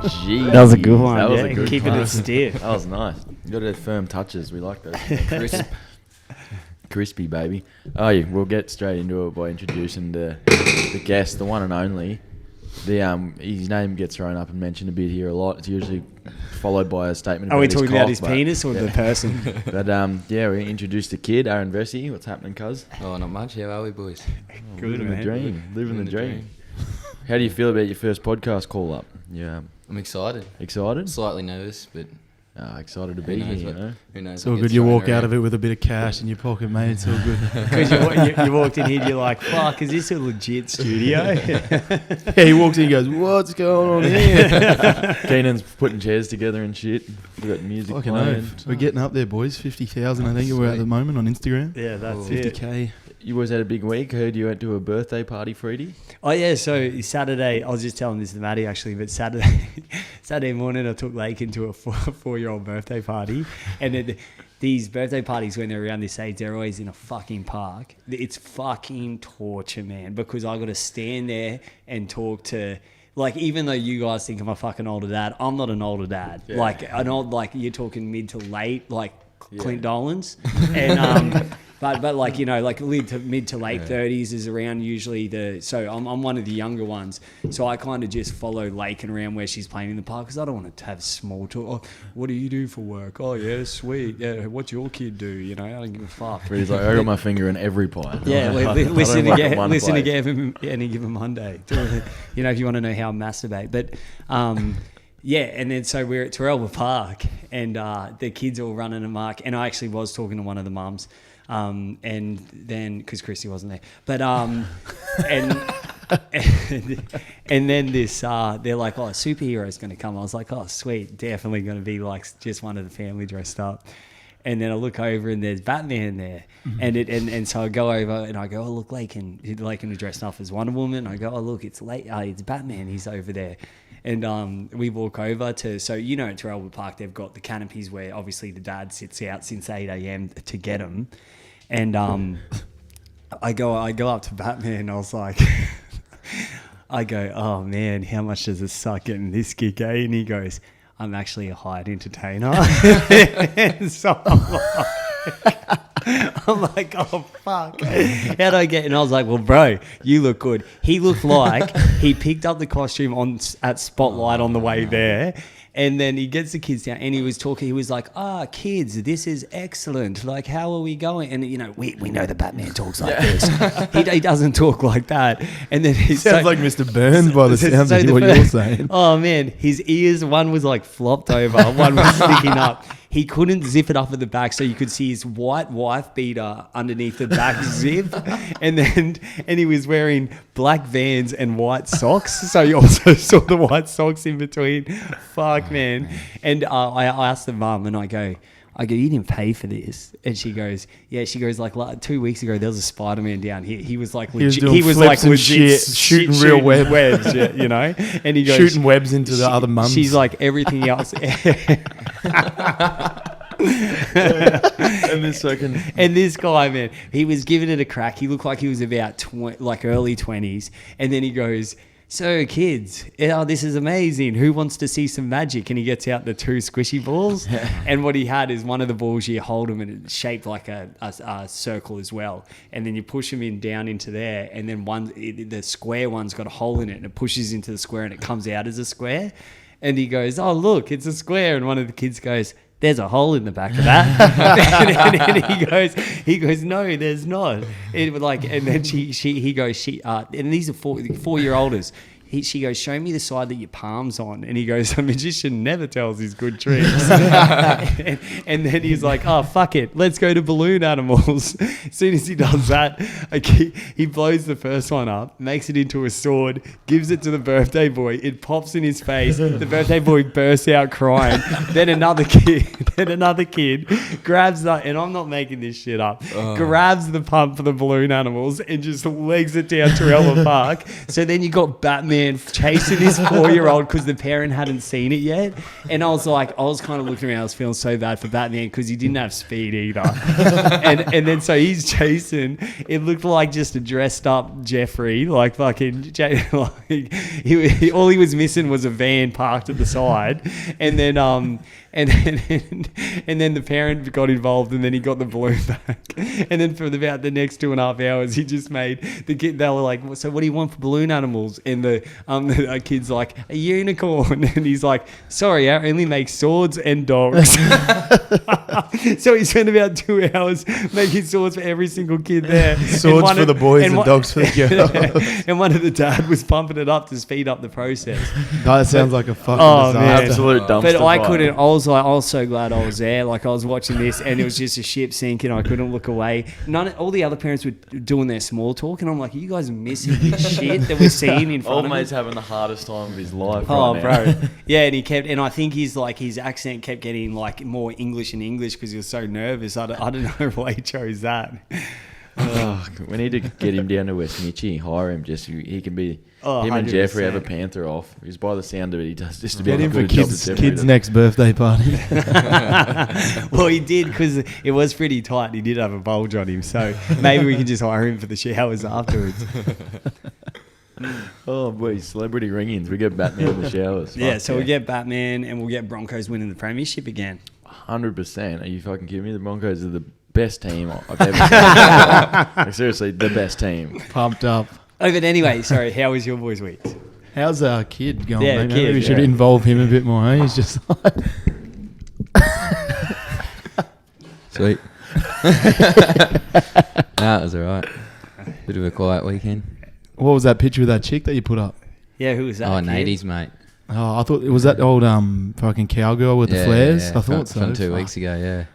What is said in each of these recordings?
Jeez, That was a good one. That was Yeah, a good keeping one. it stiff. That was nice. You got to have firm touches. We like those. Crispy, baby. Oh, yeah, we'll get straight into it by introducing the guest, the one and only. His name gets thrown up and mentioned a bit here a lot. It's usually followed by a statement about Are we his talking cock, about his but- penis or the person? But yeah, we introduced the kid, Agm Vesey. What's happening, cuz? Oh, not much. How are we, boys? Good, living man. the dream. Living the dream. How do you feel about your first podcast call up? Yeah, I'm excited. excited? Slightly nervous, but Excited to who be knows here, what, you know? who knows It's all what good. gets You thrown walk out around. of it with a bit of cash in your pocket, mate. It's all good. Because you walked in here and you're like, fuck, is this a legit studio? Yeah, he walks in and goes, "What's going on here?" Keenan's putting chairs together and shit. We got music Fucking playing. oath. We're getting up there, boys. 50,000, I think we're at the moment on Instagram. Yeah, that's Oh. it. 50k. You boys had a big week. Heard you went to a birthday party for Edie. Oh, yeah, so Saturday, I was just telling this to Maddie actually, but Saturday morning I took Lakin to a four-year-old birthday party. And these birthday parties, when they're around this age, they're always in a fucking park. It's fucking torture, man, because I got to stand there and talk to... Like, even though you guys think I'm a fucking older dad, I'm not an older dad. Yeah. Like, you're talking mid to late, like Clint Dolan's. And... But like, you know, like mid to late 30s is around usually so I'm one of the younger ones. So I kind of just follow Lakin around where she's playing in the park because I don't want to have small talk. Oh, what do you do for work? Oh, yeah, sweet. Yeah, what's your kid do? You know, I don't give a fuck. But he's like, I got my finger in every pie. Yeah, I don't listen work to at one place. Gavin any given Monday. You know, if you want to know how I masturbate. But yeah, and then so we're at Terrelva Park and the kids all running amok. And I actually was talking to one of the mums. And then because Christy wasn't there, but and then this they're like, oh, a superhero's going to come. I was like, oh, sweet, definitely going to be like just one of the family dressed up. And then I look over and there's Batman there, and so I go over and I go, oh, look, Lakin is dressed up as Wonder Woman. I go, oh, look, it's Batman. He's over there. And we walk over to, so you know at Terrelva Park they've got the canopies where obviously the dad sits out since 8 a.m. to get them. And I go up to Batman and I was like, I go, oh man, how much does it suck getting this gig, eh? And he goes, I'm actually a hired entertainer. And so I'm like, oh, fuck. How'd I get... And I was like, well, bro, you look good. He looked like he picked up the costume at Spotlight on the way there. And then he gets the kids down and he was talking. He was like, kids, this is excellent. Like, how are we going? And, you know, we know the Batman talks like this. He doesn't talk like that. And then he Sounds like Mr. Burns by the sounds of what you're saying. Oh, man. His ears, one was like flopped over. One was sticking up. He couldn't zip it up at the back so you could see his white wife beater underneath the back zip. And he was wearing black Vans and white socks. So you also saw the white socks in between. Fuck, man. And I asked the mum and I go, you didn't pay for this? And she goes, yeah. She goes, like 2 weeks ago, there was a Spider-Man down here. He was like legit. He was like legit shooting real webs, you know? And he goes, shooting webs into the other mums. She's like, everything else. And this guy, man, he was giving it a crack. He looked like he was about early 20s. And then he goes, so kids, this is amazing. Who wants to see some magic? And he gets out the 2 squishy balls. And what he had is one of the balls, you hold them and it's shaped like a circle as well. And then you push them down into there. And then the square one's got a hole in it and it pushes into the square and it comes out as a square. And he goes, oh, look, it's a square. And one of the kids goes, there's a hole in the back of that. and he goes, no, there's not. And then he goes, and these are 4-year-olders. She goes, show me the side that your palm's on. And he goes, a magician never tells his good tricks. and then he's like, oh, fuck it. Let's go to balloon animals. As soon as he does that, he blows the first one up, makes it into a sword, gives it to the birthday boy. It pops in his face. The birthday boy bursts out crying. Then another kid grabs that, and I'm not making this shit up, grabs the pump for the balloon animals and just legs it down Terrelva Park. So then you got Batman Batman chasing this 4-year-old because the parent hadn't seen it yet. And I was kind of looking around, I was feeling so bad for Batman because he didn't have speed either. and then so he's chasing, it looked like just a dressed up Jeffrey, like fucking, all he was missing was a van parked at the side. And then the parent got involved, and then he got the balloon back. And then for about the next 2.5 hours, he just made the kid. They were like, "So what do you want for balloon animals?" And the kid's like, "A unicorn." And he's like, "Sorry, I only make swords and dogs." So he spent about 2 hours making swords for every single kid there. Swords for the boys and dogs for the girls. And one of the dad was pumping it up to speed up the process. That sounds like a fucking disaster. Man. Absolute dumpster But I fire. couldn't. I was so glad I was there. Like I was watching this, and it was just a ship sinking. I couldn't look away. All the other parents were doing their small talk, and I'm like, "Are you guys missing this shit that we're seeing in front Old of mate's us?" having the hardest time of his life. Oh, right now. bro. Yeah, and he kept, and I think his accent kept getting like more English and English because he was so nervous. I don't know why he chose that. Oh, we need to get him down to West Mitchie, hire him just so he can be. Oh, him and Jeffrey 100%. have a panther off. Because by the sound of it, he does just Get about him as for good a job kids' as Jeffrey does. next birthday party. Well, he did because it was pretty tight. He did have a bulge on him, so maybe we can just hire him for the showers afterwards. Oh boy, celebrity ring-ins. We get Batman in the showers. Yeah, Fuck so we get Batman and we'll get Broncos winning the premiership again. 100%. Are you fucking kidding me? The Broncos are the best team I've ever seen. Like, seriously, the best team. Pumped up. Oh, but anyway, sorry, how was your boys' week? How's our kid going? Yeah, mate? kid, Maybe we should yeah. involve him a bit more. Eh? He's just like... Sweet. Nah, it was alright. Bit of a quiet weekend. What was that picture of that chick that you put up? Yeah, who was that? Oh, kid? Nadies, mate. Oh, I thought it was that old fucking cowgirl with the flares. I thought so. From 2 Fuck. weeks ago, yeah.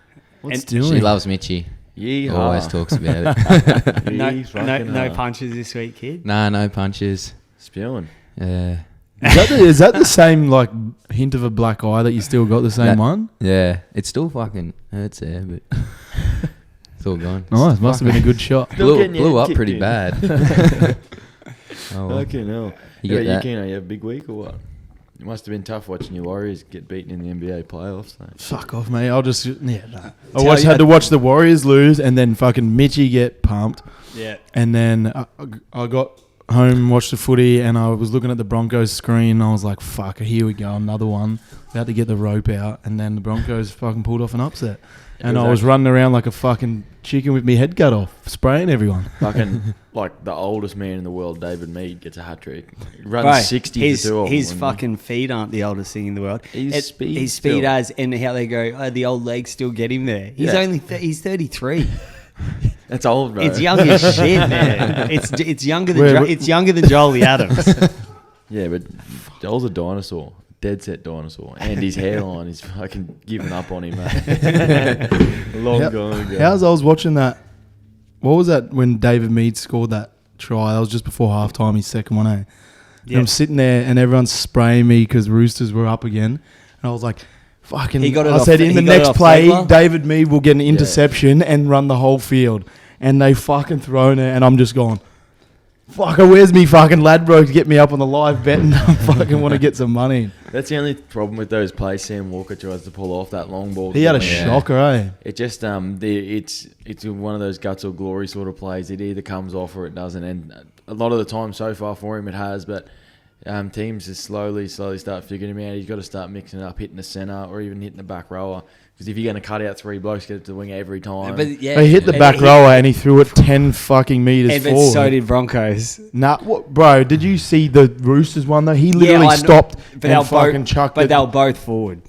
What's And doing? She loves Mitchie. Yeehaw. Always talks about it. No punches this week, kid. Nah, no punches. Spewing. Yeah. Is that the same like hint of a black eye that you still got the same That- one? Yeah. It still fucking hurts there, but it's all gone. Nice, must have been a good shot. Still Blew, getting your blew head up kicked pretty in. bad. Oh, well. Fucking hell. You get that? You have a big week or what? It must have been tough watching your Warriors get beaten in the NBA playoffs. Though. Fuck off, mate. I'll just I you- had to watch the Warriors lose and then fucking Mitchie get pumped. Yeah. And then I got home, watched the footy, and I was looking at the Broncos screen. And I was like, "Fuck, here we go, another one." About to get the rope out, and then the Broncos fucking pulled off an upset. And I was running around like a fucking chicken with my head cut off, spraying everyone. Fucking like the oldest man in the world, David Mead, gets a hat trick. Runs Right. 60 his, for 2 of them. his fucking feet aren't the oldest thing in the world. His speed His speed still. as and how they go. The old legs still get him there. He's Yeah. only he's 33. That's old, bro. It's young as shit, man. It's younger than Where- it's younger than Jolie Adams. Yeah, but Joel's a dinosaur. Dead set dinosaur. And his hairline is fucking giving up on him, mate. Long gone ago. How's I was watching that? What was that when David Mead scored that try? That was just before halftime, his second one, eh? And Yeah. I'm sitting there and everyone's spraying me because Roosters were up again. And I was like, fucking... He got it I off- said, in he the got it next off play, Flegler? David Mead will get an interception and run the whole field. And they fucking thrown it and I'm just going, fucker, where's me fucking lad bro to get me up on the live bet and I fucking want to get some money. That's the only problem with those plays Sam Walker tries to pull off, that long ball. He had a Yeah. shocker, eh? It just it's one of those guts or glory sort of plays. It either comes off or it doesn't, and a lot of the time so far for him it has. But teams just slowly start figuring him out. He's got to start mixing it up, hitting the centre or even hitting the back rower. Because if you're going to cut out 3 blokes, get it to the wing every time. But yeah, He hit the and back he- rower and he threw it 10 fucking meters And but forward. so did Broncos. Nah, what, bro, did you see the Roosters one though? He literally I know, stopped but they and were fucking both, chucked but it. they were both forward.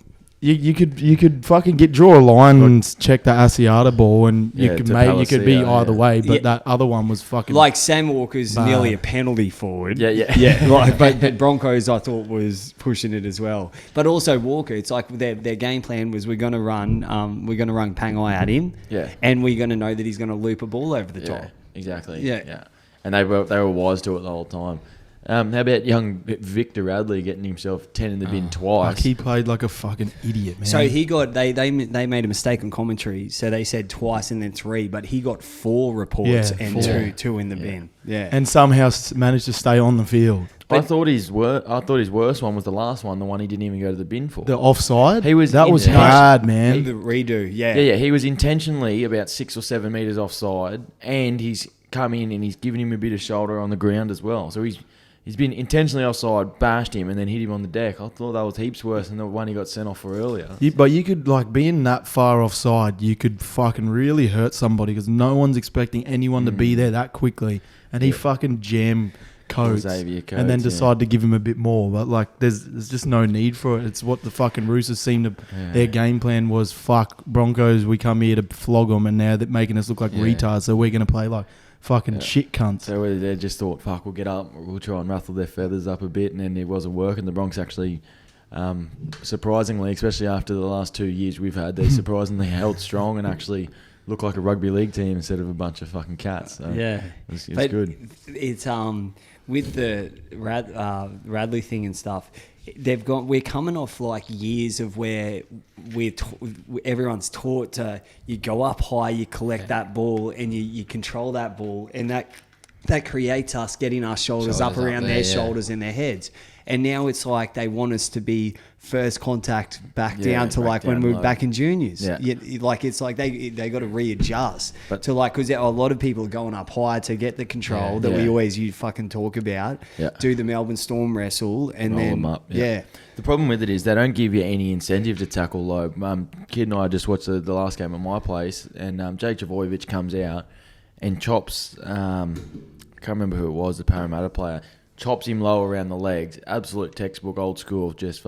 You could fucking draw a line and check the Asiata ball and Yeah, you could to you could be Palacio, either yeah. way, but Yeah. that other one was fucking Like Sam Walker's Bad. nearly a penalty forward. yeah. Yeah, but Broncos I thought was pushing it as well. But also Walker, it's like their game plan was we're gonna run Pangai at him. Yeah. And we're gonna know that he's gonna loop a ball over the top. Yeah, exactly. Yeah. Yeah. And they were wise to it the whole time. How about young Victor Radley getting himself 10 in the bin twice? Like he played like a fucking idiot, man. So he got they made a mistake on commentary. So they said twice and then 3, but he got 4 reports Yeah, and 4. two in the bin. Yeah, and somehow managed to stay on the field. I thought his worst one was the last one, the one he didn't even go to the bin for. The offside, He was that in was there. bad, man. the redo. Yeah, he was intentionally about 6 or 7 meters offside, and he's come in and he's given him a bit of shoulder on the ground as well. So he's been intentionally offside, bashed him, and then hit him on the deck. I thought that was heaps worse than the one he got sent off for earlier. But you could, like, being that far offside, you could fucking really hurt somebody because no one's expecting anyone to be there that quickly. And he fucking jammed Coates Xavier Coates, and then yeah. decided to give him a bit more. But, like, there's just no need for it. It's what the fucking Roosters seemed to... Yeah. Their game plan was, fuck, Broncos, we come here to flog them, and now they're making us look like retards, so we're going to play like fucking shit cunts. So whether they just thought, fuck, we'll get up, we'll try and ruffle their feathers up a bit, and then it wasn't working. The Bronx actually, surprisingly, especially after the last 2 years we've had, they surprisingly held strong and actually looked like a rugby league team instead of a bunch of fucking cats. So Yeah, it's but good. It's with the Radley thing and stuff. We're coming off like years of where everyone's taught to you go up high, you collect that ball, and you control that ball, and that creates us getting our shoulders up around their shoulders and their heads. And now it's like they want us to be first contact back down to back like when down we were low. back in juniors. Yeah. Like it's like they got to readjust But- to like, because a lot of people are going up high to get the control that we always fucking talk about. Yeah. Do the Melbourne Storm wrestle and Roll then them up. yeah. The problem with it is they don't give you any incentive to tackle low. Kid and I just watched the last game at my place, and Jake Trbojevic comes out and chops. I can't remember who it was, the Parramatta player. Chops him low around the legs. Absolute textbook, old school, just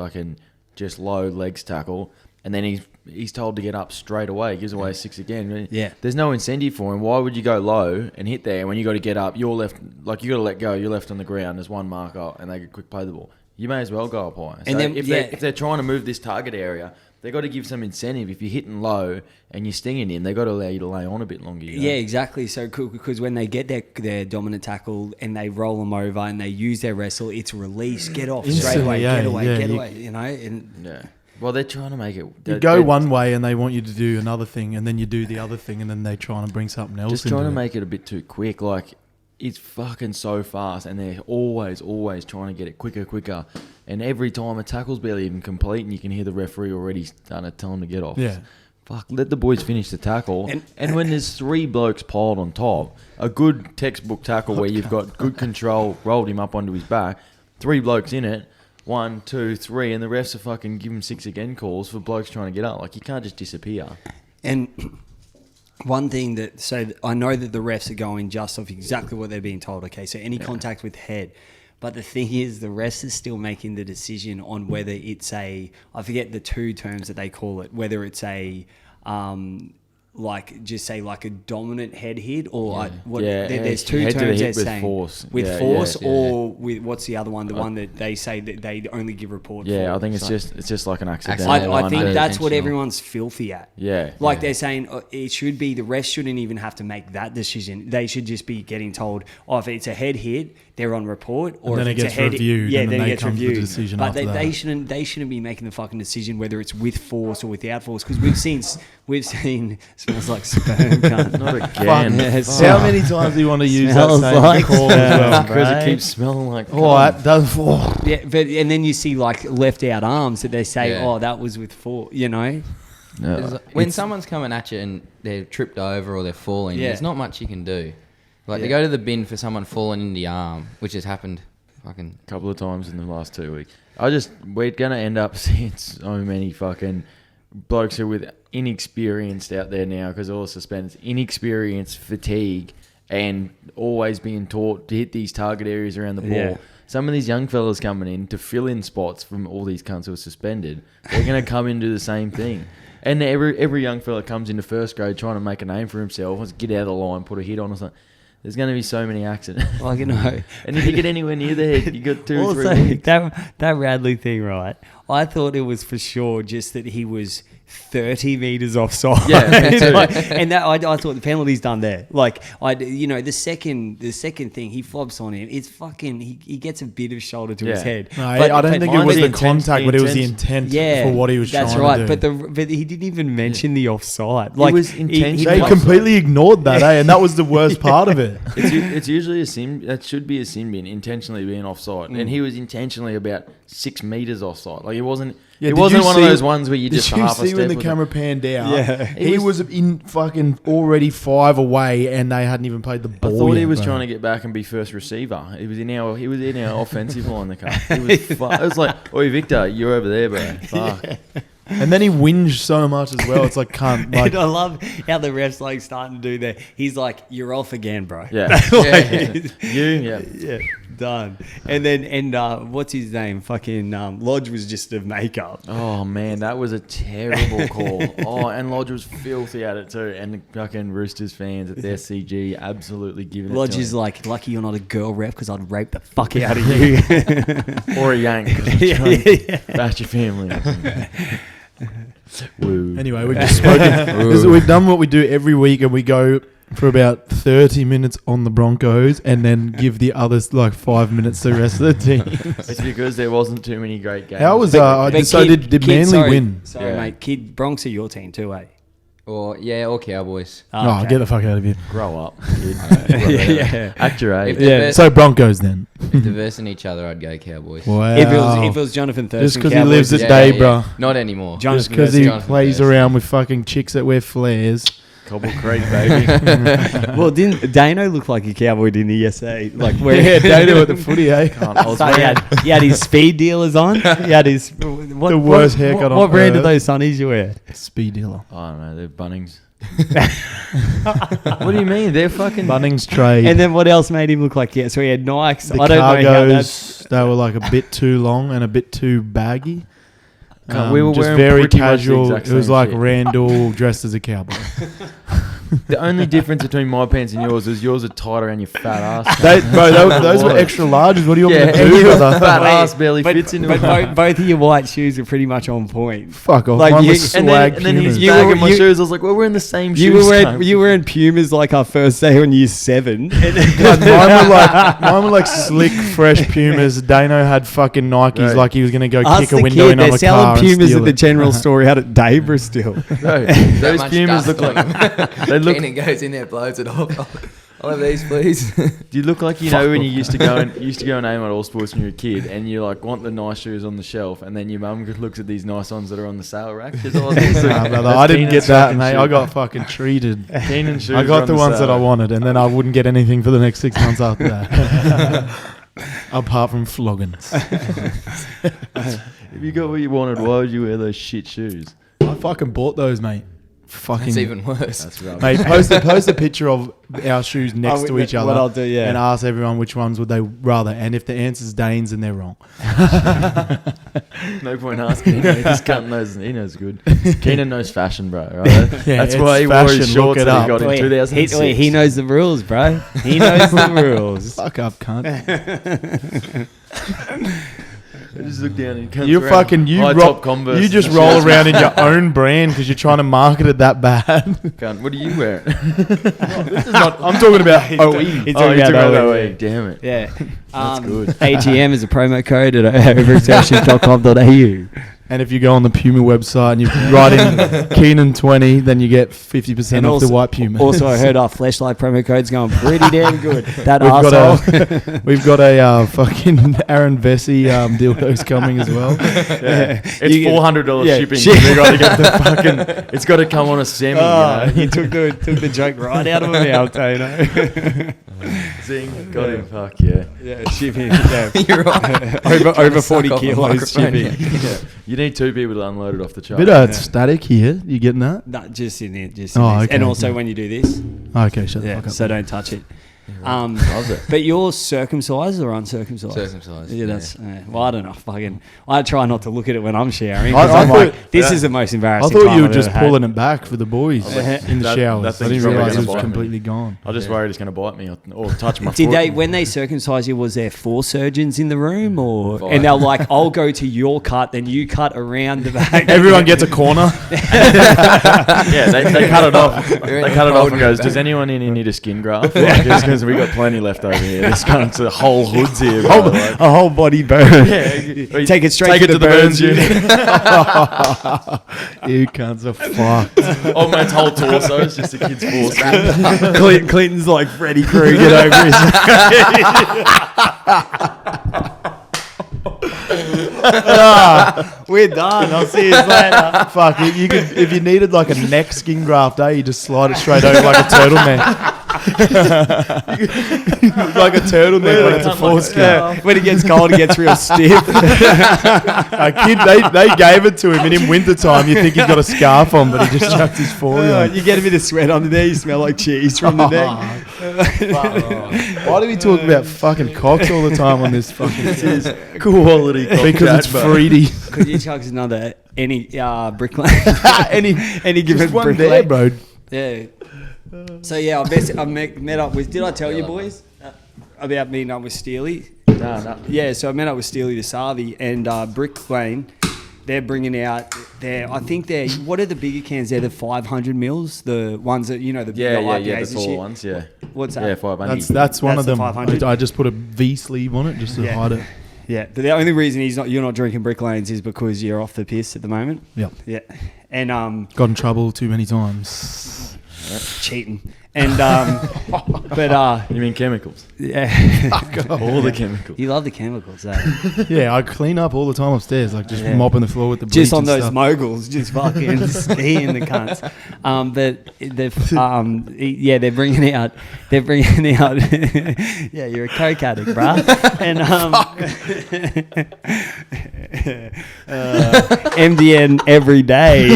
low legs tackle. And then he's told to get up straight away. Gives away a 6 again. Yeah. There's no incentive for him. Why would you go low and hit there when you got to get up? You're left, like you got to let go. You're left on the ground. There's one marker, and they can quick play the ball. You may as well go up high. And then, if they're trying to move this target area, they got to give some incentive. If you're hitting low and you're stinging him, they got to allow you to lay on a bit longer. You know? Yeah, exactly. So because when they get their dominant tackle and they roll them over and they use their wrestle, it's release, get off straight Instantly, away, yeah, get away, yeah, get you- away. You know, and Yeah. Well, they're trying to make it. You go one way and they want you to do another thing, and then you do the other thing, and then they try to bring something else Just into trying to it. make it a bit too quick. Like, it's fucking so fast, and they're always trying to get it quicker. And every time a tackle's barely even complete, and you can hear the referee already starting to tell them to get off. Yeah. Fuck, let the boys finish the tackle. And- And when there's 3 blokes piled on top, a good textbook tackle where you've got good control, rolled him up onto his back, 3 blokes in it, 1, 2, 3, and the refs are fucking giving 6 again calls for blokes trying to get up. Like, you can't just disappear. And one thing I know that the refs are going just off exactly what they're being told. Okay, so any contact with head. But the thing is, the refs is still making the decision on whether it's I forget the 2 terms that they call it, whether it's a a dominant head hit or there's 2 head to the terms hip they're with saying. force. With Yeah, force yeah, or with what's the other one? The one that they say that they only give report for. Yeah, I think it's So- just like an accidental. I one. think Unintentional. that's what everyone's filthy at. Yeah. Like yeah. they're saying it should be, the refs shouldn't even have to make that decision. They should just be getting told, if it's a head hit, they're on report, or then if it it's gets a head, reviewed, yeah, and then then it they gets come to the reviewed. decision But after they that. shouldn't be making the fucking decision whether it's with force or without force, because we've seen smells like sperm. Cunt. Not Fuck. again. Yeah, Fuck. How many times do you want to use that Smells same like call as well? Because Right. it keeps smelling like. Oh, that does. Oh. Yeah, but and then you see like left out arms that they say, Yeah. that was with force. You know, No. When someone's coming at you and they're tripped over or they're falling, Yeah. there's not much you can do. Like, Yeah. they go to the bin for someone falling in the arm, which has happened fucking... A couple of times in the last 2 weeks. We're going to end up seeing so many fucking blokes who are with inexperienced out there now because all the suspenders, inexperience, fatigue, and always being taught to hit these target areas around the ball. Yeah. Some of these young fellas coming in to fill in spots from all these cunts who are suspended, they're going to come and do the same thing. And every young fella comes into first grade trying to make a name for himself, wants to get out of the line, put a hit on or something. There's going to be so many accidents. like you know. And if you get anywhere near the head, you got 2 or 3 Also, weeks. that Radley thing, right? I thought it was for sure just that he was 30 meters offside. Yeah, me too. And that I thought the penalty's done there. Like the second thing he flobs on him, it's fucking he gets a bit of shoulder to his Yeah. head. No, I don't think it was the contact, but it was the intent. intent for what he was trying That's right. to do. But he didn't even mention the offside. Like was intentional. They completely ignored that, and that was the worst part of it. It's usually a sin. That should be a sin bin, intentionally being offside, and he was intentionally about 6 meters offside. Like it wasn't. Yeah, it did wasn't you one see- of those ones where you just Did you half a see step. when the with camera panned out? Yeah. He was in fucking already 5 away, and they hadn't even played the I ball. thought he yet, was bro. trying to get back and be first receiver. He was in our offensive line. The car. It was like, "Oi, Victor, you're over there, bro." Fuck. And then he whinged so much as well. It's like, can't like. And I love how the refs like starting to do that. He's like, "You're off again, bro." Yeah. Like, Yeah. done. And then what's his name? Fucking Lodge was just a makeup. Oh man, that was a terrible call. Oh, and Lodge was filthy at it too. And the fucking Roosters fans at the SCG absolutely giving it Lodge to is him. like, lucky you're not a girl ref because I'd rape the fuck out of you. Or a yank. 'Cause you're trying to bash your family. Woo. Anyway, we've just spoken. We've done what we do every week, and we go for about 30 minutes on the Broncos, and then give the others like 5 minutes to the rest of the team. It's because there wasn't too many great games. How was But did Manly sorry, win? Sorry, Yeah. mate. Kid, Bronx are your team too, eh? Or Cowboys. Oh, okay. get the fuck out of here. Grow up, kid. Yeah. Act your age. If they're, vers- So Broncos then. if they're versing each other, I'd go Cowboys. Wow. If it was Jonathan Thurston, Just 'cause he Cowboys lives is- at day, bro. Not anymore. Jonathan Just because Thurston. he Jonathan plays Thurston. around with fucking chicks that wear flares. Cobble Creek, baby. Well, didn't Dano look like a cowboy, didn't he? Yesterday, like where Yeah, Dado at the footy, eh? I was So he had his speed dealers on. He had his The worst haircut on What brand of earth. those sunnies you wear? Speed dealer. I don't know. They're Bunnings. What do you mean? They're fucking. Bunnings trade. And then what else made him look like? Yeah, so he had Nikes. the I don't know how that's. cargos, they were like a bit too long and a bit too baggy. We were just wearing very pretty much the casual. exact It was same like shit. Randall dressed as a cowboy. The only difference between my pants and yours is yours are tight around your fat ass. Those were extra larges. What do you want Yeah, me to and do, your brother? fat ass barely fits into But it. both of your white shoes are pretty much on point. Fuck off. Like Mine you- was And swag then he's Pumas. You bagging were- my you- shoes. I was like, well, we're in the same You shoes. were wearing Pumas like our first day on year 7. God, mine were like slick, fresh Pumas. Dano had fucking Nikes, Right. like he was gonna go Ask kick a the window kid, in they're on a car selling and Pumas steal at the it. general store out at Dayber still. No, That those much Pumas dust look on like them. they look. Keenan goes in there, blows it off. I'll have these, please. Do you look like you know when you used to go and aim at all sports when you were a kid, and you like want the nice shoes on the shelf, and then your mum looks at these nice ones that are on the sale rack. She's like, Nah, brother, I didn't get that, mate. I got fucking treated. Keenan shoes. I are got on the ones that I sale. wanted, and then I wouldn't get anything for the next 6 months after that. Apart from floggings. If you got what you wanted, why would you wear those shit shoes? I fucking bought those, mate. Fucking It's even worse. That's right. mate, post a picture of our shoes next to each other. What I'll do, yeah. And ask everyone which ones would they rather. And if the answer's Danes, then they're wrong. No point asking. He's cutting those. He knows good. Keenan knows fashion, bro. Right? Yeah, That's it's why he wore fashion, his look shorts it that up. he got in Wait, 2006. he knows the rules, bro. He knows the rules. Fuck up, cunt. I just look down and he comes You around, fucking high top Converse you just and roll shit. around in your own brand because you're trying to market it that bad. Cunt, what are you wearing? I'm talking about OE. He's Oh, talking you took about out OE. that way. Damn it. Yeah. good. AGM is a promo code at overexceptions.com.au. And if you go on the Puma website and you write in Keenan 20, then you get 50% And off also- the white Puma. Also, I heard our Fleshlight promo code's going pretty damn good. That We've arsehole. we've got a fucking Aaron Vesey dildos coming as well. Yeah. It's You get- $400 yeah, shipping. shit. They got to get the fucking. It's got to come on a semi. You took the joke right out of my mouth, Tano. Zing. Got him. Fuck yeah. Yeah, shipping. Yeah. You're right. over Suck 40 off a kilos microphone, shipping. Yeah. You need 2 people to unload it off the truck. Bit static here. You getting that? No, just in there. Just in Oh, this. okay, And also okay. when you do this, Okay, shut the yeah, fuck up. so don't touch it. Loves it. But you're circumcised or uncircumcised? Circumcised. Yeah, that's well, I don't know. Fucking, I try not to look at it when I'm showering. I 'Cause I'm thought- like, this is the most I embarrassing. thought time you were I've just ever had. pulling it back for the boys in the that showers. I thing's didn't probably realise it gonna was bite me. completely gone. I just worried it's going to bite me or touch my Did foot. they, when they circumcised you, was there 4 surgeons in the room, or? Five. And they're like, I'll go to your cut, then you cut around the back. Everyone gets a corner. Yeah, they cut it off. They cut it off and goes, does anyone in here need a skin graft? Like, because we got plenty left over here. This cunt's a whole hood's here, bro. Like, a whole body burn. yeah, Take it straight take to it the to the burns burns unit. You cunts are fucked. Oh, man's whole torso is just a kid's foreskin. Clinton's like Freddy Krueger over his. We're done. I'll see you later. Fuck it. You could, if you needed like a neck skin graft, you just slide it straight over like a turtleneck. Like a turtleneck when it's a foreskin. Yeah. When it gets cold, it gets real stiff. A kid, they gave it to him, and in wintertime, you think he's got a scarf on, but he just chucked his forearm on. You get a bit of sweat under there. You smell like cheese from the neck. Why do we talk about fucking cocks all the time on this fucking Quality cock because chat, it's bro. fruity. Could you chuck another any bricklayer? any given Just one bricklayer? there, bro. Yeah. So yeah, I met up with. Did I tell you boys about meeting up with Steely? No. Yeah. So I met up with Steely the Savi and Brick Lane. They're bringing out I think they're, what are the bigger cans? They're the 500 mils, the ones that, the Yeah, bigger yeah, IPAs the and taller shit. ones, yeah. What's that? Yeah, 500. That's one That's of the them. 500. I just put a V sleeve on it just to Yeah. hide it. Yeah, but the only reason you're not drinking Brick Lanes is because you're off the piss at the moment. Yeah. Yeah, and Got in trouble too many times. cheating, and but You mean chemicals? yeah, All the chemicals. you love the chemicals, eh? Yeah, I clean up all the time upstairs, like just Yeah. mopping the floor with the bleach Just on and those stuff. moguls, just fucking skiing the cunts. But yeah, they're bringing out. Yeah, you're a coke addict, bruh. And MDN every day.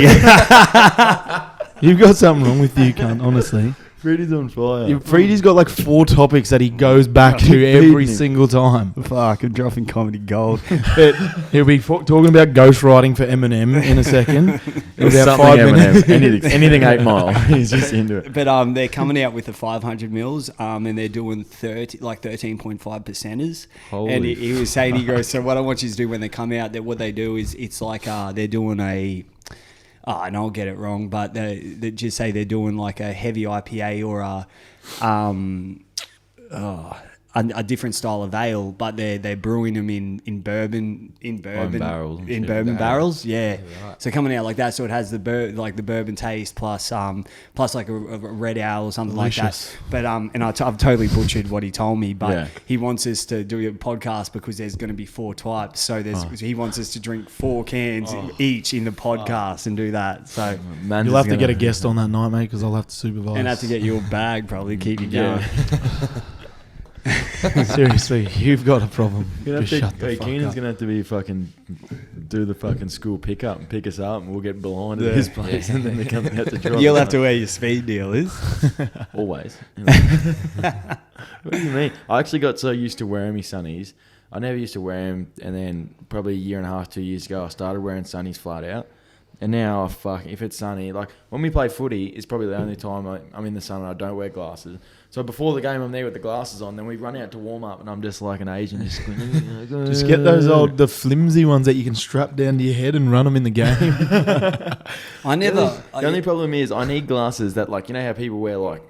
You've got something wrong with you, cunt, honestly. Freddy's on fire. Freddie's got like 4 topics that he goes back to every single time. Fuck, I'm dropping comedy gold. But he'll be talking about ghostwriting for Eminem in a second. In about 5 minutes. Anything 8 Mile. He's just into it. But they're coming out with the 500 mils, and they're doing 13.5 percenters. Holy And he was saying, he goes, so what I want you to do when they come out, that what they do is it's like they're doing a. Oh, and I'll get it wrong, but they just say they're doing like a heavy IPA or a different style of ale, but they're brewing them in bourbon barrels and shit. bourbon barrels, yeah. right. So coming out like that, so it has the bourbon taste plus like a red ale or something Delicious. like that. But and I've totally butchered what he told me, but Yeah. he wants us to do a podcast because there's going to be 4 types, so he wants us to drink 4 cans each in the podcast and do that. So Man's You'll have to gonna- get a guest on that night, mate, because I'll have to supervise. and have to get you a bag probably to keep you going. Yeah. Seriously, you've got a problem. You're Just gonna have shut to, the hey, fuck Keenan's up. gonna have to be fucking do the fucking school pickup and pick us up, and we'll get blind Yeah. at his place, and then they're coming out to drop. You'll us have to home. wear your speed dealers. Always. What do you mean? I actually got so used to wearing my sunnies. I never used to wear them, and then probably a year and a half, 2 years ago, I started wearing sunnies flat out. And now, if it's sunny, like when we play footy, it's probably the only time I'm in the sun and I don't wear glasses. So before the game, I'm there with the glasses on. Then we run out to warm up, and I'm just like an Asian, just squinting. Just get those the flimsy ones that you can strap down to your head and run them in the game. I never. The only problem is I need glasses that, like, you know how people wear like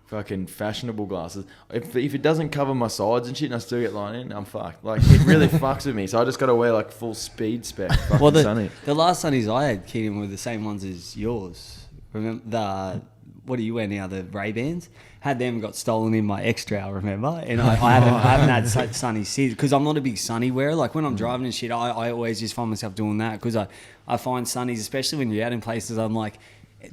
fucking fashionable glasses. If it doesn't cover my sides and shit, and I still get line in, I'm fucked. Like, it really fucks with me. So I just got to wear like full speed spec. Fucking Well, sunny. the last sunnies I had, Keenan, were the same ones as yours. Remember what do you wear now? The Ray-Bans? Had them, got stolen in my X-Trail, remember? And I haven't had sunny since, because I'm not a big sunny wearer. Like when I'm driving and shit, I always just find myself doing that, because I find sunnies, especially when you're out in places, I'm like,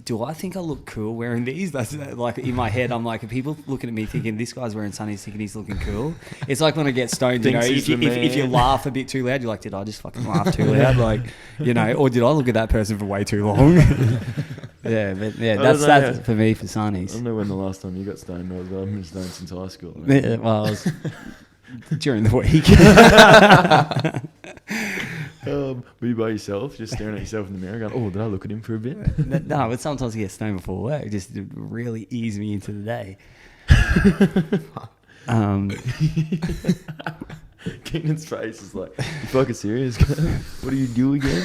do I think I look cool wearing these? That's like in my head. I'm like, are people looking at me thinking this guy's wearing sunnies, thinking he's looking cool? It's like when I get stoned, you know, Thinks he's the if you man. laugh a bit too loud, you're like, did I just fucking laugh too loud? Like, you know, or did I look at that person for way too long? Yeah, but yeah, I that's don't know. that's for me for I Sunnies. don't know when the last time you got stoned was, but I've been stoned since high school. Yeah, well, I was during the week. Were you by yourself, just staring at yourself in the mirror, going, "Oh, did I look at him for a bit?" No, but sometimes I get stoned before work, just to really ease me into the day. Keenan's face is like, "You fucking serious? What do you do again?"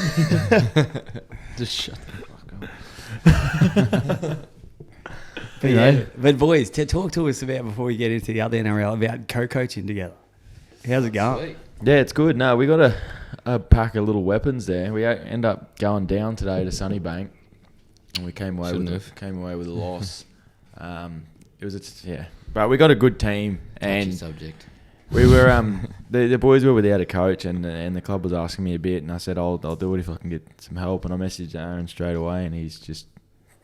Just shut the fuck up. But yeah, but boys, talk to us about before we get into the other NRL about co-coaching together. How's it going? Sweet. Yeah, it's good. No, we got a pack of little weapons there. We end up going down today to Sunnybank, and we came away with a loss. It was but we got a good team, Touchy and subject. we were the boys were without a coach, and the club was asking me a bit, and I said I'll do it if I can get some help, and I messaged Aaron straight away, and he's just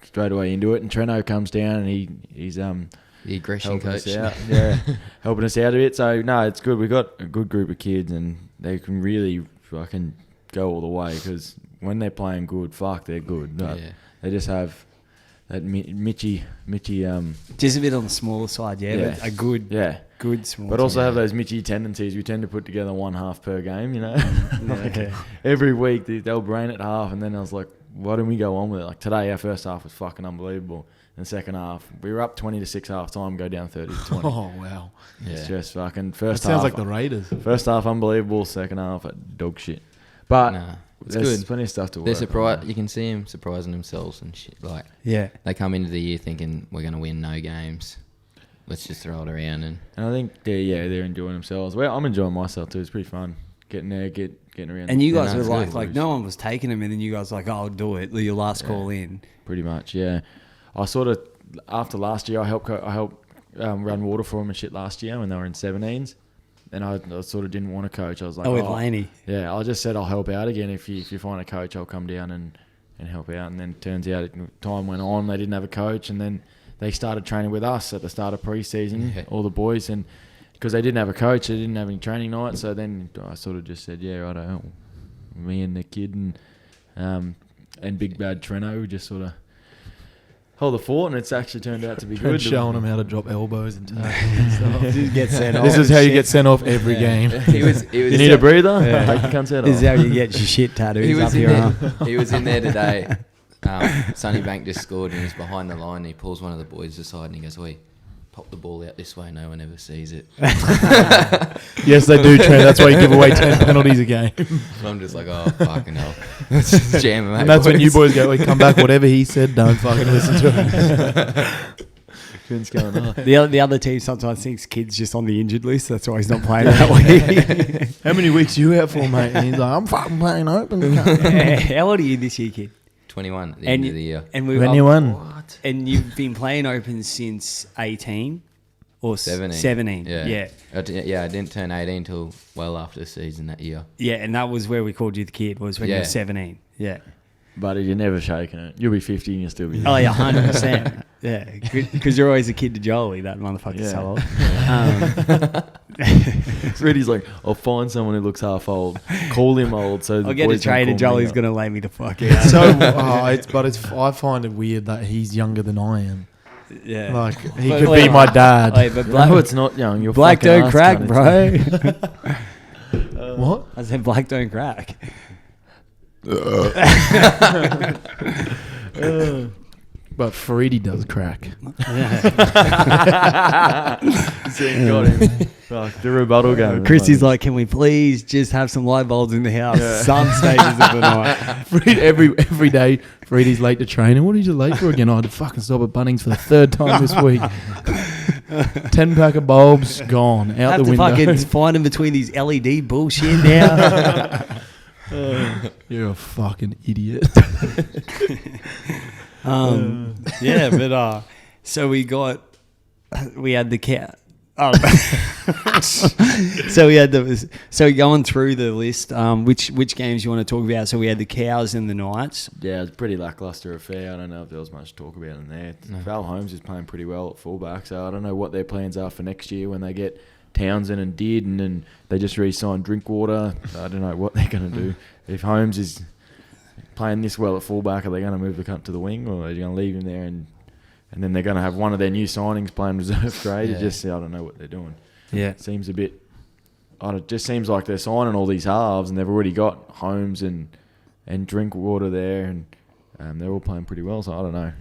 straight away into it, and Treno comes down, and he's The aggression helping coach. us out, helping us out a bit. So no, it's good. We got a good group of kids, and they can really fucking go all the way, because when they're playing good, they're good. But Yeah. they just have that Mitchy. Just a bit on the smaller side, but a good small. But also team. have those Mitchy tendencies. We tend to put together one half per game, Yeah. Every week they'll brain at half, and then I was like, why don't we go on with it? Like today, our first half was fucking unbelievable. In the second half, we were up 20-6 half time, go down 30-20. Oh wow, It's Yeah. just fucking that first sounds half. like the Raiders. First half unbelievable, second half dog shit. But Nah, it's there's good. plenty of stuff to They're work surprised. on. You can see them surprising themselves and shit. Like Yeah. they come into the year thinking we're going to win no games. Let's just throw it around and And I think they're enjoying themselves. Well, I'm enjoying myself too. It's pretty fun getting there, getting around. And you Yeah, guys no, were it's like good. no one was taking them, and then you guys were like, oh, I'll do it. Your last call in. Pretty much, yeah. I sort of after last year, I helped run water for them and shit last year when they were in 17s, and I sort of didn't want to coach. I was like, with Laney. Yeah, I just said I'll help out again. If you find a coach, I'll come down and help out. And then turns out time went on, they didn't have a coach, and then they started training with us at the start of pre-season, all the boys, and because they didn't have a coach, they didn't have any training nights. So then I sort of just said, yeah, righto, me and the kid and Big Bad Treno, we just sort of hold the fort, and it's actually turned out to be good. Showing them how to drop elbows and tackles and stuff. Just get sent off. This is how you get sent off every game. he was You need a breather? Take the cunt out This is off. how you get your shit tattoos he up was in your there. arm. He was in there today. Sunnybank just scored and he's behind the line. And he pulls one of the boys aside and he goes, "Oi, pop the ball out this way. No one ever sees it." Yes, they do, Trent. That's why you give away 10 penalties a game. So I'm just like, oh fucking hell, let's just jam him. And that's when you boys go, we come back, whatever he said, don't fucking listen to him. What's going on? The other team sometimes thinks kid's just on the injured list. That's why he's not playing that week. How many weeks you out for, mate? And he's like, I'm fucking playing open. How old are you this year, kid? 21 at the end of the year. And we 21. And you've been playing open since 18 or 17. 17. Yeah. I didn't turn 18 till well after the season that year. Yeah, and that was where we called you the kid, was when you were 17. Yeah. Buddy, you're never shaking it. You'll be 50 and you'll still be. Oh, yeah, 100%. Yeah, because you're always a kid to Jolie, that motherfucker's so old. Freddie's like, I'll find someone who looks half old. Call him old. So I'll get a trade and Jolie's going to lay me the fuck out. So, I find it weird that he's younger than I am. Yeah. Like, he could be my dad. Hey, but black, No, it's not young. You're black fucking don't ass crack, cunt. bro. What? I said black don't crack. But Freddie does crack. See, got him. Fuck, the rebuttal game. Christy's like, can we please just have some light bulbs in the house? Some stages of the night. Fred, every day, Freddie's late to training. What are you late for again? I had to fucking stop at Bunnings for the third time this week. 10 pack of bulbs gone out Have the to window. fucking find them between these LED bullshit now. You're a fucking idiot. Yeah, but so we had the cat. Oh. So going through the list, which games you want to talk about? So we had the Cows and the Knights. Yeah, it's a pretty lacklustre affair. I don't know if there was much to talk about in there. Val Holmes is playing pretty well at fullback, so I don't know what their plans are for next year when they get Townsend and Dearden and they just re-signed Drinkwater. I don't know what they're going to do. If Holmes is playing this well at fullback, are they going to move the cunt to the wing, or are they going to leave him there and then they're going to have one of their new signings playing reserve grade? Yeah. It just, I don't know what they're doing. Yeah. It seems a bit. It just seems like they're signing all these halves and they've already got Holmes and Drinkwater there, and they're all playing pretty well. So I don't know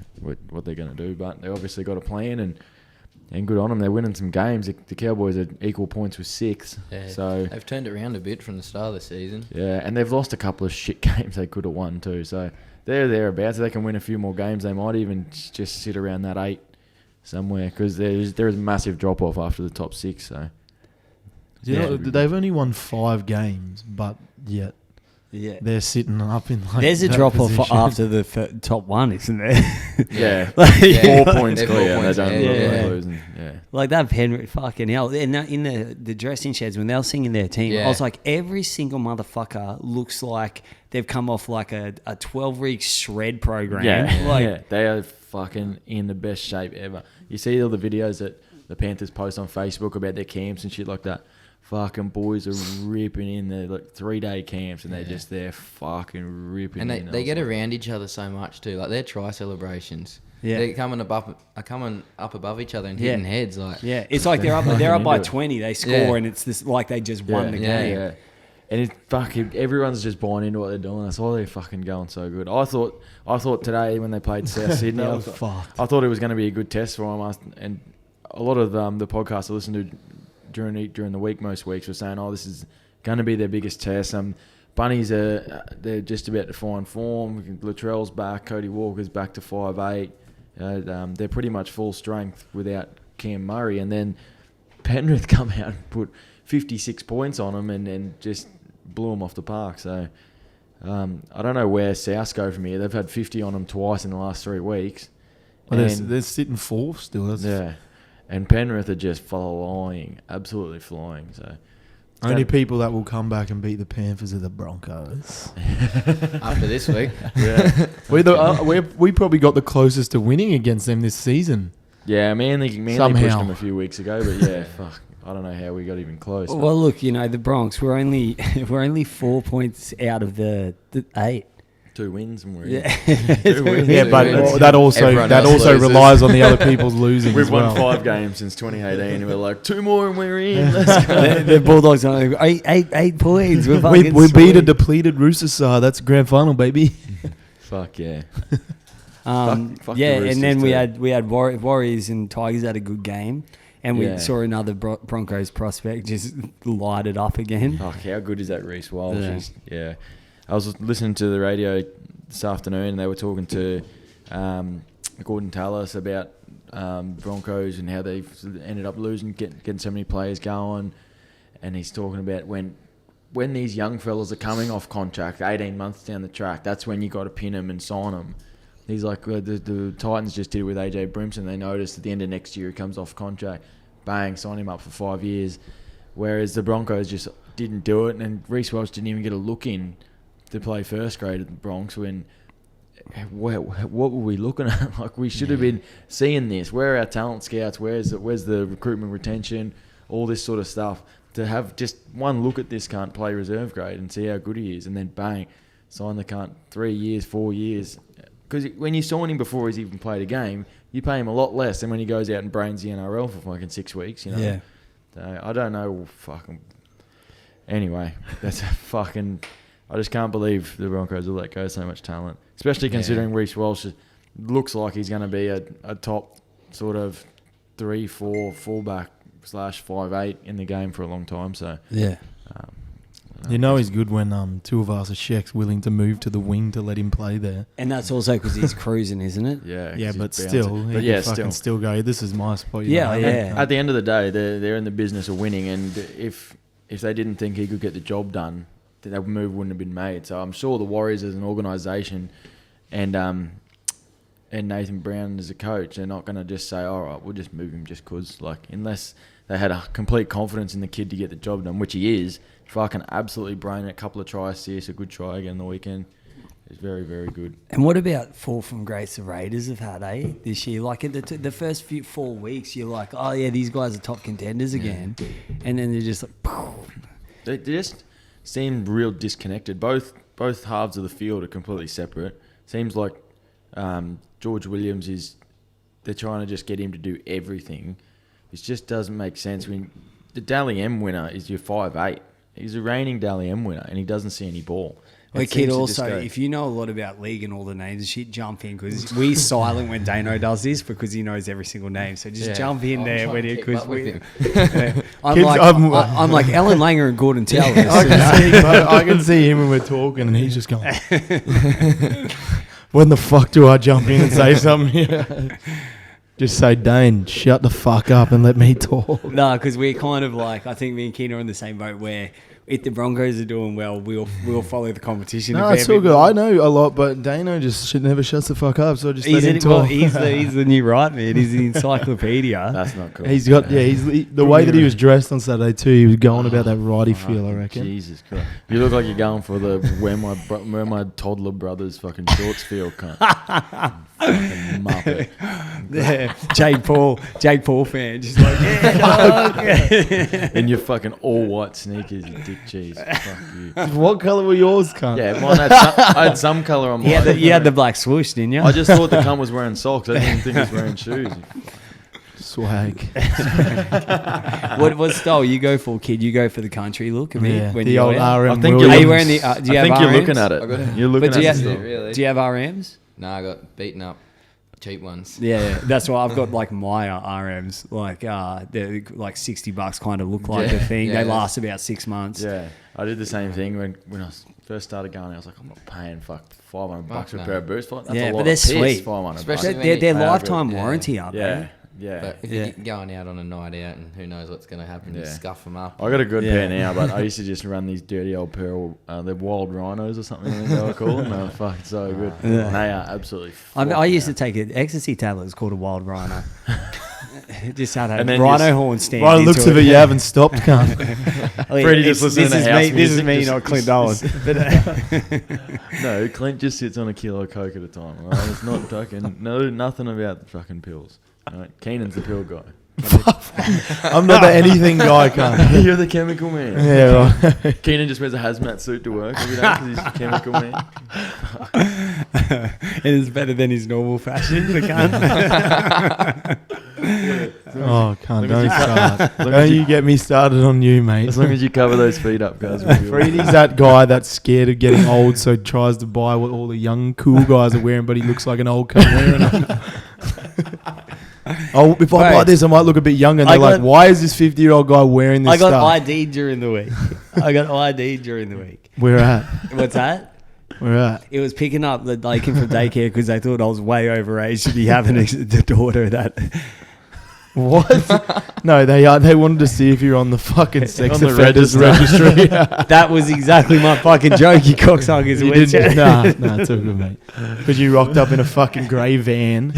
what they're going to do, but they obviously got a plan, and good on them. They're winning some games. The Cowboys are equal points with 6. Yeah. So They've turned it around a bit from the start of the season. yeah, and they've lost a couple of shit games they could have won too. So they're thereabouts. If they can win a few more games, they might even just sit around that 8 somewhere, because there is a massive drop off after the top 6. So They've only won 5 games, but yet Yeah. they're sitting up in like. There's a that drop off position. after the top one, isn't there? yeah, Yeah. 4 points They're 4 clear. They points don't ahead, look yeah. like losing. Yeah. Like that Penrith, fucking hell. And in the dressing sheds, when they were singing their team, I Yeah. was like, every single motherfucker looks like they've come off like a 12-week shred program. Yeah, Like, yeah, they are fucking in the best shape ever. You see all the videos that the Panthers post on Facebook about their camps and shit like that. Fucking boys are ripping in their like 3-day camps, and they're just there fucking ripping. And in. they get around each other so much too. Like their try celebrations. Yeah. They're coming up above each other and hitting heads. Like yeah, it's like they're up by into it. 20, they score, Yeah. and it's this like they just won the yeah, game. Yeah. And it fucking everyone's just buying into what they're doing. That's why they're fucking going so good. I thought today when they played South Sydney, That I was thought, fucked. I thought it was going to be a good test for them. And a lot of the podcasts I listen to during the week, most weeks, were saying, "Oh, this is going to be their biggest test." Bunnies they're just about to find form. Latrell's back, Cody Walker's back to 5'8". They're pretty much full strength without Cam Murray, and then Penrith come out and put 56 points on them and just blew them off the park. So I don't know where South go from here. They've had 50 on them twice in the last 3 weeks. Well, And- they're sitting 4th still. That's yeah. And Penrith are just flying, absolutely flying. So only people that will come back and beat the Panthers are the Broncos. after this week. yeah, We probably got the closest to winning against them this season. yeah. Manly pushed Somehow. them a few weeks ago, but yeah, fuck. I don't know how we got even close. but- Well, look, the Bronx, we're only 4 points out of the 8. 2 wins and we're Yeah. Yeah, So but wins. that also Everyone else loses. relies on the other people's losing We've as won well. 5 games since 2018, and we're like 2 more and we're in. Let's go. The Bulldogs are like, 8 points. We're We fucking beat a sweet. depleted Roosters side. That's grand final, baby. Fuck yeah. Fuck yeah, the and then Roosters we had Warriors and Tigers had a good game, and we Yeah. saw another Broncos prospect just light it up again. Fuck, how good is that Reece Walsh? Yeah. Yeah. I was listening to the radio this afternoon, and they were talking to Gordon Tallis about Broncos and how they've ended up losing, getting so many players going. And he's talking about when these young fellas are coming off contract 18 months down the track, that's when you got to pin them and sign them. He's like, the Titans just did it with AJ Brimson. They noticed at the end of next year he comes off contract, bang, sign him up for 5 years. Whereas the Broncos just didn't do it, and Reece Walsh didn't even get a look in to play first grade at the Bronx. When what were we looking at? Like, we should have been seeing this. Where are our talent scouts? Where's the recruitment retention? All this sort of stuff. To have just one look at this cunt play reserve grade and see how good he is, and then bang, sign the cunt 3 years, 4 years. Because when you sign him before he's even played a game, you pay him a lot less than when he goes out and brains the NRL for fucking 6 weeks. Yeah. So I don't know. Fucking. Anyway, that's a fucking. I just can't believe the Broncos will let go so much talent, especially considering Reece Walsh looks like he's going to be a top sort of 3-4 fullback / 5'8" in the game for a long time. So Yeah. You know he's good when 2 of us are Sheck's willing to move to the wing to let him play there. And that's also because he's cruising, isn't it? yeah, Yeah, 'cause but he's still, bouncing. he But can yeah, fucking still go, this is my spot. Yeah, know? yeah. And at the end of the day, they're in the business of winning, and if they didn't think he could get the job done, then that move wouldn't have been made. So I'm sure the Warriors as an organisation and Nathan Brown as a coach, they're not going to just say, all right, we'll just move him just because, like, unless they had a complete confidence in the kid to get the job done, which he is. Fucking absolutely brilliant. A couple of try assists, a good try again the weekend. It's very, very good. And what about fall from grace the Raiders have had, this year? Like, the first 4 weeks, you're like, oh, yeah, these guys are top contenders again. And then they're just like, They just seem real disconnected. Both both halves of the field are completely separate. Seems like George Williams they're trying to just get him to do everything. It just doesn't make sense. When the Dally M winner is your 5'8". He's a reigning Dally M winner, and he doesn't see any ball. Wait, Kid, also, if you know a lot about league and all the names and shit, jump in, because we silent when Dano does this because he knows every single name. So just jump in there when it, because I'm like Alan Langer and Gordon Towers. I can see him when we're talking, and he's just going, when the fuck do I jump in and say something here? Just say, Dane, shut the fuck up and let me talk. No, because we're kind of like, I think me and Keen are in the same boat where if the Broncos are doing well, we'll follow the competition. No, it's all good. I know a lot, but Dano just never shuts the fuck up, so I just let him talk. Well, he's the new right man. He's the encyclopedia. That's not cool. He's got, the way that he was dressed on Saturday too, he was going about that righty feel, I reckon. Jesus Christ. You look like you're going for the where my toddler brother's fucking shorts feel, cunt. Fucking muppet. Yeah. Jake Paul fan, just like, yeah. In your fucking all white sneakers, you dick cheese. Fuck you. What colour were yours, cunt? Yeah, mine I had some colour on mine. You had the black swoosh, didn't you? I just thought the cunt was wearing socks. I didn't think he was wearing shoes. Swag. What style you go for, Kid? You go for the country look? When the you old go out? RM. I think Are you wearing the? Do you I have think RMs? you're looking at it. You're looking But at do it. Really? you have RMs? No, I got beaten up. Cheap ones. Yeah, that's why I've got like my RMs, like they're like $60, kind of look like the thing. Yeah, they last about 6 months. Yeah, I did the same thing when I first started going. I was like, I'm not paying $500 for a pair of boots. That's Yeah, a lot but they're of piss, sweet. $500. Especially They're when lifetime Yeah. warranty, aren't they? Yeah. But if you're going out on a night out and who knows what's going to happen, you scuff them up. I got a good pair now, but I used to just run these dirty old pearl, they're wild rhinos or something I think they were called. And they were fucking so good. Yeah. They are absolutely I used to take an ecstasy tablet. It's called a wild rhino. Just had a And then rhino just- horn stand. By the looks of it, you haven't stopped, cunt. Freddie just listening to house This is music, me, just- not Clint Owen. No, Clint just sits on a kilo of coke at a time. Right? It's not fucking, nothing about the fucking pills. Right? Keenan's the pill guy. I'm not the anything guy, cunt. You're the chemical man. Yeah, right. Keenan just wears a hazmat suit to work every day because he's a chemical man. It is better than his normal fashion. The cunt. Oh, cunt, As long as don't you start. as long Don't as you- you get me started on you, mate. As long as you cover those feet up, guys. we'll be all right. Freddie's that guy that's scared of getting old, so tries to buy what all the young, cool guys are wearing, but he looks like an old cunt wearing them. Oh, if I buy this, I might look a bit younger. And they're like, why is this 50-year-old guy wearing this I got stuff? ID during the week. Where at? What's that? Where at? It was picking up the Dakin from daycare because they thought I was way overage to be having the daughter that. What? No, they wanted to see if you're on the fucking sex On the offenders register. registry. That was exactly my fucking joke, you cocksuckers. You didn't? Nah, it's all good, mate. Because you rocked up in a fucking grey van.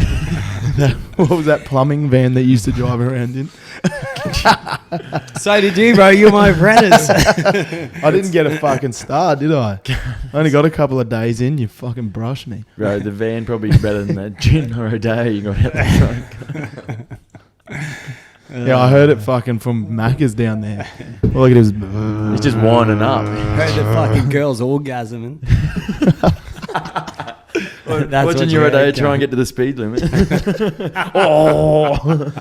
What was that plumbing van that you used to drive around in? So did you, bro. You're my apprentice. I didn't get a fucking star, did I? I only got a couple of days in. You fucking brushed me. Bro, the van probably better than that gin or a day you got out the trunk. Yeah, I heard it fucking from Macca's down there. All I could do was... He's just winding up. Heard the fucking girls orgasming. That's Watching what you a day heard, try and cunt. get to the speed limit. Oh!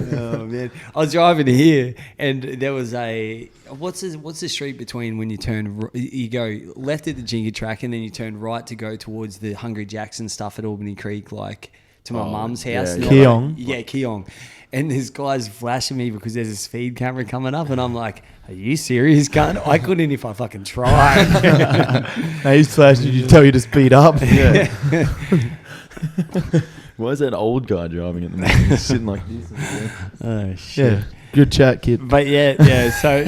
Oh man, I was driving here, and there was a what's the street between when you turn you go left at the Jinga track, and then you turn right to go towards the Hungry Jackson stuff at Albany Creek, like to my mum's house. yeah, Keong. Yeah, Keong. And this guy's flashing me because there's a speed camera coming up, and I'm like, "Are you serious, cunt? I couldn't if I fucking tried." Now he's flashing you to tell you to speed up. Yeah. Why is that old guy driving at the moment? He's sitting like this. Oh shit. Yeah. Good chat, kid. But yeah. So,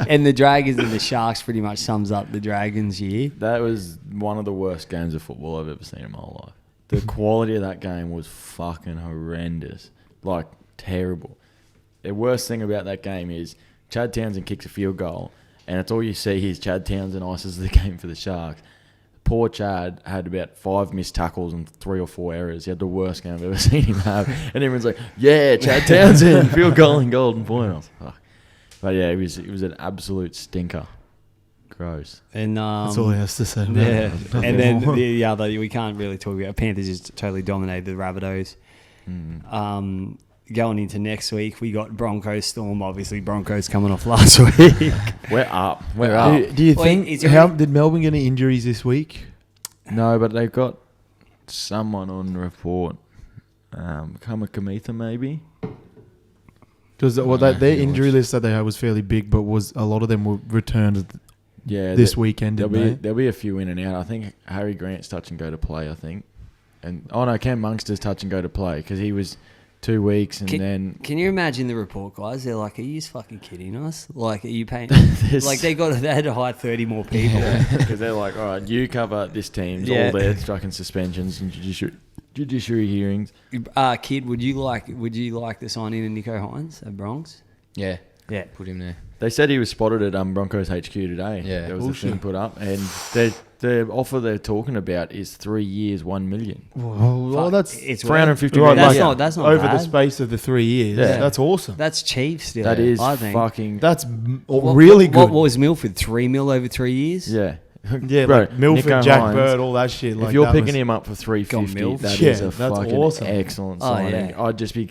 and the Dragons and the Sharks pretty much sums up the Dragons' year. That was one of the worst games of football I've ever seen in my whole life. The quality of that game was fucking horrendous. Like, terrible. The worst thing about that game is Chad Townsend kicks a field goal, and it's all you see is Chad Townsend ices the game for the Sharks. Poor Chad had about 5 missed tackles and 3 or 4 errors. He had the worst game I've ever seen him have. And everyone's like, yeah, Chad Townsend, field goal and golden point. I was like, fuck. But yeah, it was an absolute stinker. Gross. And That's all he has to say. about yeah, it. Nothing and then more. the other we can't really talk about. Panthers just totally dominated the Rabbitohs. Going into next week, we got Broncos Storm. Obviously, Broncos coming off last week. We're up. We're up. up. Do you Wait, think is there any- did Melbourne get any injuries this week? No, but they've got someone on the report. Kamitha maybe. Because know their who it injury was. list that they had was fairly big, but was a lot of them were returned Yeah, this weekend, There'll didn't they? there'll be a few in and out. I think Harry Grant's touch and go to play. I think, and Cam Monkster's touch and go to play because he was 2 weeks and then Can you imagine the report, guys? They're like, "Are you fucking kidding us? Like, are you paying?" This- like they had to hire 30 more people. because they're like, all right, you cover this team's Yeah. all their fucking suspensions and judiciary hearings. Kid, would you like the signing of Nico Hines at Bronx? Yeah. Yeah. Put him there. They said he was spotted at Broncos HQ today. Yeah. There was a Bullshit. thing put up, and the offer they're talking about is 3 years, $1 million. Well, Fuck, that's it's $350 right, grand. That's not over bad. the space of the 3 years. Yeah. That's awesome. That's cheap still. That is I think. fucking That's What- really What good. was Milford? 3 mil over 3 years? yeah. Yeah, Bro, like Milford, Nico Jack Hines, Bird, all that shit. Like if you're that picking was- him up for $350, Milf. that Yeah, is a that's fucking awesome. excellent Oh, signing. yeah. I'd just be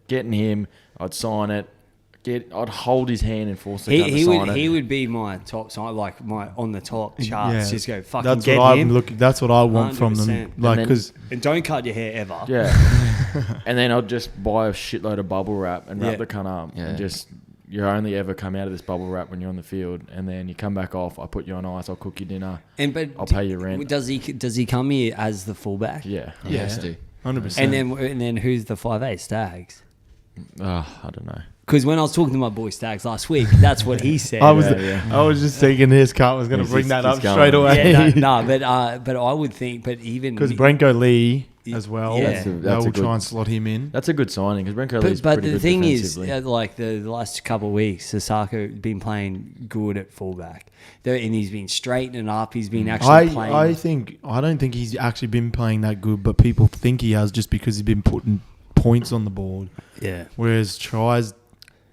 getting him. I'd sign it. I'd hold his hand and force the gun to He sign would it. he would be my top sign, like my on the top charts. Yeah. Just go fucking That's get what him. I'm looking. That's what I want from them. 100%. Like, And then- because And don't cut your hair ever. Yeah. And then I'd just buy a shitload of bubble wrap and wrap Yeah. the cunt up. Yeah. And just, you only ever come out of this bubble wrap when you're on the field. And then you come back off, I put you on ice, I'll cook you dinner. But I'll pay your rent. Does he come here as the fullback? Yeah. He has to. 100%. And then who's the 5'8" Stags? I don't know. Because when I was talking to my boy Stags last week, that's what he said. I was, Yeah. I was just thinking this cut was going to He's bring just- that up he's going. straight away. Yeah, but I would think, but even Because Branko Lee as well, Yeah. That's a they'll good- try and slot him in. That's a good signing because Branko Lee's But pretty the good thing is, defensively. like the last couple of weeks, Sasako been playing good at fullback, and he's been straightening up. He's been actually playing. I don't think he's actually been playing that good, but people think he has just because he's been putting points on the board. yeah, Whereas tries,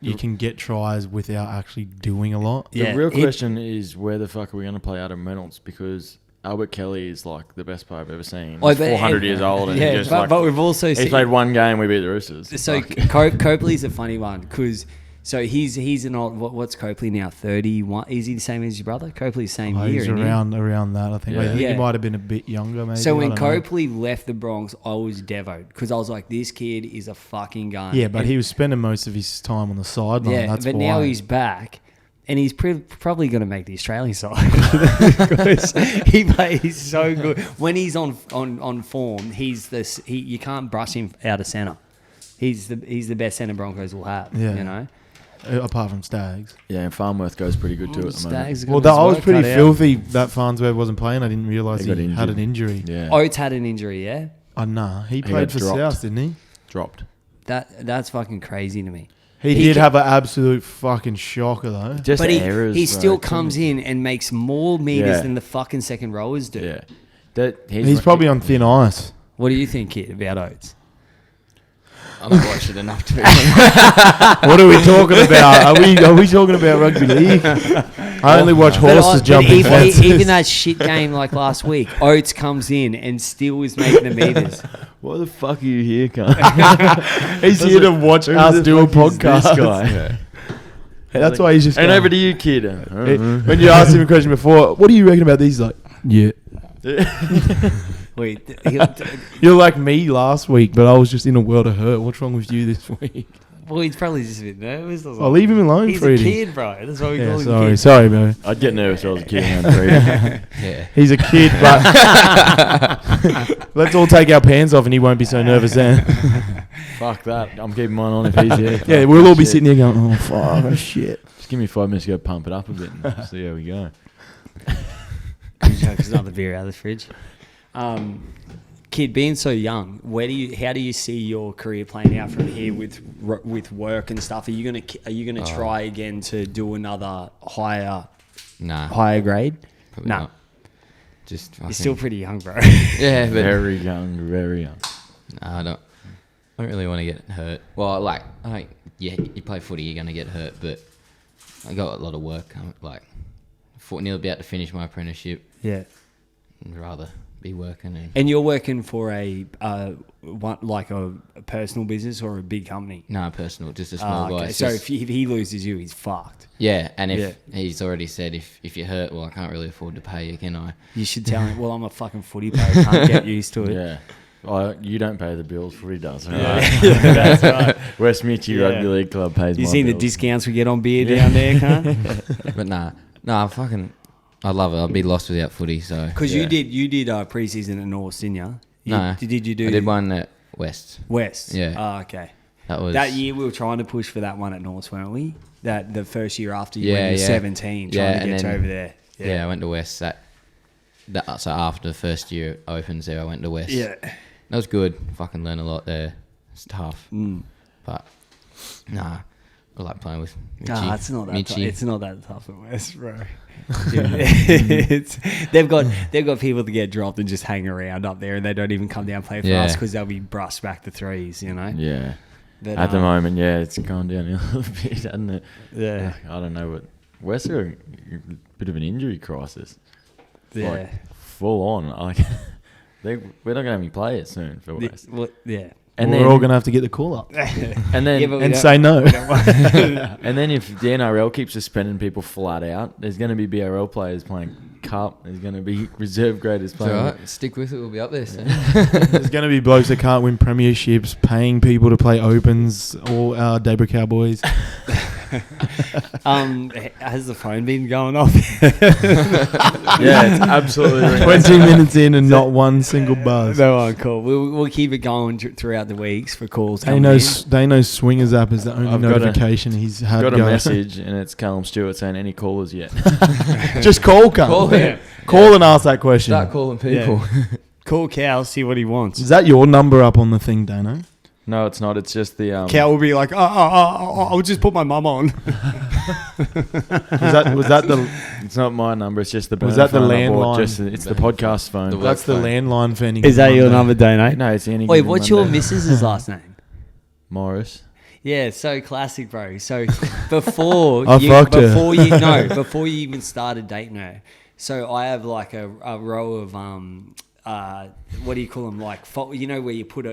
you can get tries without actually doing a lot. The real question is where the fuck are we going to play Adam Reynolds? Because Albert Kelly is like the best player I've ever seen. Oh, He's but- 400 years old and yeah, he just but we've also he's seen, played one game, we beat the Roosters. so Fuck. Copley's a funny one because he's an old what's Copley now 31? Is he the same as your brother? Copley's same year. He's isn't he? around that. I think. Yeah. I think Yeah. he might have been a bit younger, maybe. So I when don't know. Copley left the Bronx, I was devoed because I was like, this kid is a fucking gun. Yeah, but And- he was spending most of his time on the sideline. yeah, That's but why. now he's back. And he's probably going to make the Australian side because he plays so good. When he's on form, you can't brush him out of centre. He's the best centre Broncos will have. Yeah. You know, apart from Stags. Yeah, and Farnworth goes pretty good too at the moment. Stags got Well, his that, I was work pretty cut out. filthy that Farnsworth wasn't playing. I didn't realise He he got had injured. an injury. Yeah, Oates had an injury. Yeah, Nah, he got played for dropped. South, didn't he? dropped. that's fucking crazy to me. He He did ca- have an absolute fucking shocker though. Just But errors. he bro. still comes in and makes more meters Yeah. than the fucking second rowers do. Yeah, He's probably on thin ice. What do you think, kid, about Oates? I don't watch it enough to be honest. What are we talking about? Are we talking about rugby league? I only watch horses jumping fences. Even that shit game like last week, Oates comes in and still is making the meters. Why the fuck are you here, cunt? He's here to watch us do a podcast. This guy. That's why he's just. And going- over to you, kid. When you asked him a question before, what do you reckon about these? He's like, yeah. Wait, You're like me last week, but I was just in a world of hurt. What's wrong with you this week? well, he's probably just a bit nervous. Or I'll leave him alone, He's Freddie. a kid, bro. That's why we Yeah, call him sorry, kid. sorry, bro. I'd get nervous if I was a kid around 3. Yeah. He's a kid, but let's all take our pants off and he won't be so nervous then. Fuck that. I'm keeping mine on if he's here. Yeah, Fuck we'll all that be shit. sitting here going, oh, fuck, oh, shit. Just give me 5 minutes to go pump it up a bit and see how we go. There's another beer out of the fridge. Kid, being so young, how do you see your career playing out from here with work and stuff? Are you gonna try again to do another higher grade? Probably No. not. Just fucking, You're still pretty young, bro. yeah, but Very young, very young. I don't really want to get hurt. Well, like you play footy, you're gonna get hurt, but I got a lot of work. I'm like nearly about to finish my apprenticeship. Yeah. I'd rather be working. And you're working for a personal business or a big company? No, personal, just a small guy. Okay. It's So just- if he loses you, he's fucked. yeah, and if he's already said if you're hurt, well, I can't really afford to pay you, can I? You should tell him, well, I'm a fucking footy player. Can't get used to it. Yeah. You don't pay the bills, Footy does. Right? That's right. West Mitchie Rugby League Club pays You my seen the bills. discounts we get on beer down there, cunt? But I love it. I'd be lost without footy. So Because Yeah. you did preseason at North, didn't you? No. Did you do? I did one at West. West. Yeah. Oh, okay. That Year we were trying to push for that one at North, weren't we? That the first year after you Yeah, when you were yeah. 17, Yeah, trying to and get then- over there. Yeah, I went to West. So after the first year opens there, I went to West. Yeah. That was good. Fucking learn a lot there. It's tough. But I like playing with Mitchie. Nah, it's not that. Mitchie. It's not that tough at West, bro. They've got people that get dropped and just hang around up there, and they don't even come down and play for us because they'll be brushed back to threes. You know. Yeah. But, At the moment, it's gone down a little bit, hasn't it? Yeah. I don't know what. West are a bit of an injury crisis. Yeah. Like, full on. Like, we're not going to have any players soon for West. Yeah. And we're then, all going to have to get the call up and then, Yeah, but we and don't- say no. and then if the NRL keeps suspending people flat out, there's going to be BRL players playing cup. There's going to be reserve graders It's playing. alright. Stick with it. We'll be up there soon. There's going to be blokes that can't win premierships, paying people to play opens, all our Debra Cowboys. Has the phone been going off? Yeah, it's absolutely 20 minutes in and not one single buzz. No, cool. We'll keep it going throughout the weeks for calls. They coming know, in. they know Swingers app is the only I've got a- notification he's had. got a go. message and it's Callum Stewart saying any callers yet. Just call, cunt. Call him. Call and ask that question. Start calling people. Call Cal, see what he wants. Is that your number up on the thing, Dano? No, it's not. It's just the Cal will be like, I'll just put my mum on. Was that the It's not my number. It's just the. Was burner that the phone I bought, landline? Just it's the podcast phone. The that's the phone. landline for any Is that your Monday. number, Dano? No, it's any. Wait, given what's your Monday. missus's last name? Morris? Yeah, so classic, bro. So before I fucked her. before you even started dating her, so I have like a row of what do you call them? Like you know where you put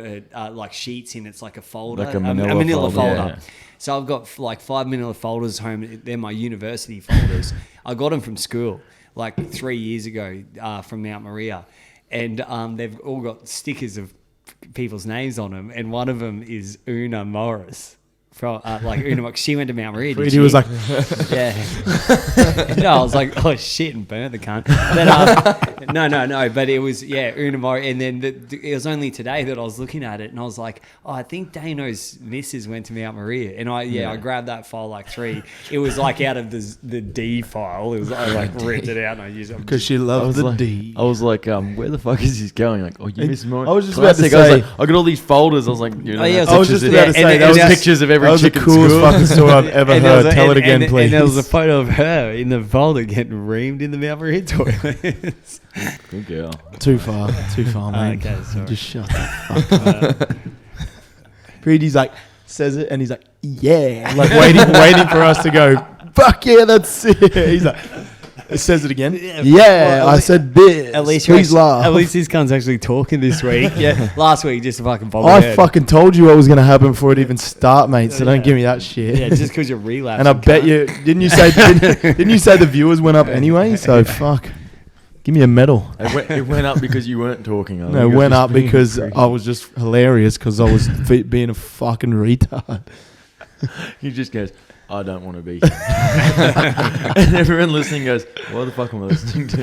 like sheets in. It's like a folder, Like a manila folder. folder. Yeah. So I've got like 5 manila folders home. They're my university folders. I got them from school like 3 years ago from Mount Maria, and they've all got stickers of people's names on them, and one of them is Una Morris. From like Una, she went to Mount Maria. He was like, yeah. No, I was like, oh shit, and burnt the cunt. But, no. But it was Una Morris, and then it was only today that I was looking at it, and I was like, oh, I think Dano's missus went to Mount Maria, and I grabbed that file like 3. It was like out of the D file. It was I like ripped it out and I used it. because she loves the D. I was like, where the fuck is this going? Like, oh, you miss more. I was just about to Classic. I was say- like, I got all these folders. I was like, you know, Oh, yeah, I was just about to say, and that was then- pictures of every that was the chick at coolest school. fucking story I've ever And there was heard. a- Tell it and- again, and- please. And there was a photo of her in the folder getting reamed in the Mount Maria toilets. Good girl. Too far, mate. Okay, sorry. Just shut the fuck up. Preedy's like, says it, and he's like, yeah. Like waiting for us to go, fuck yeah, that's it. He's like, says it again. Yeah, Well, I said this. At least please laugh. At least this cunt's actually talking this week. Yeah, last week just a fucking bobble I head. fucking told you what was going to happen before it even start, mate, so don't give me that shit. Yeah, just because you're relapsing. and I bet cunt. you, didn't you say the viewers went up anyway? So fuck. Give me a medal. It went up because you weren't talking. I No, think it was went just up being because freaky. I was just hilarious because I was being a fucking retard. He just goes, I don't want to be here. And everyone listening goes, what the fuck am I listening to?